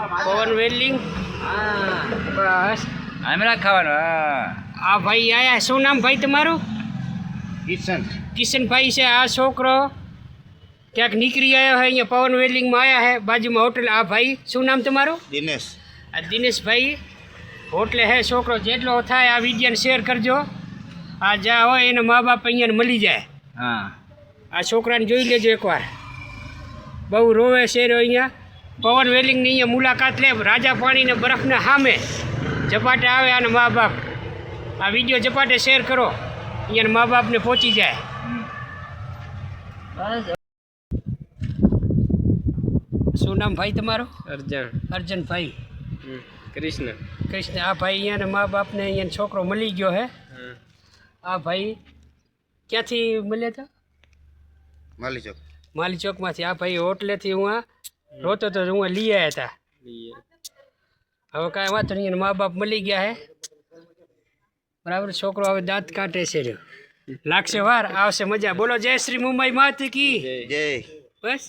પવન વેલ્ડિંગ બસ આમરા ખાવાનું આ ભાઈ આયા શું નામ ભાઈ તમારું? કિશનભાઈ છે. આ છોકરો ક્યાંક નીકળી આવ્યો છે, અહીંયા પવન વેલ્ડિંગમાં આવ્યા છે, બાજુમાં હોટલ. આ ભાઈ શું નામ તમારું? દિનેશ. આ દિનેશભાઈ હોટલે હે. છોકરો જેટલો થાય આ વિડીયોને શેર કરજો. આ જ્યાં હોય એના મા બાપ અહીંયા મળી જાય. હા, આ છોકરાને જોઈ લેજો એકવાર. બહુ રોવે છે અહીંયા. પવન વેલિંગની અહીંયા મુલાકાત લે. રાજા પાણીને બરફના સામે ઝપાટે આવે આના મા બાપ. આ વિડીયો ઝપાટે શેર કરો, અહીંયાના મા બાપને પહોંચી જાય. શું નામ ભાઈ તમારું? અર્જનભાઈ. કૃષ્ણ. આ ભાઈ અહીંયાના મા બાપને અહીંયા છોકરો મળી ગયો હે. આ ભાઈ ક્યાંથી મળ્યા હતા? માલી ચોકમાંથી. આ ભાઈ હોટલેથી હું રોતો તો હું લઈ આવ્યા હતા. હવે કાંઈ વાંધો નહીં, મા બાપ મળી ગયા હે. બરાબર. છોકરો હવે દાંત કાઢે છે. લાગશે વાર, આવશે મજા. બોલો જય શ્રી મુંબઈ માત કી જય. બસ.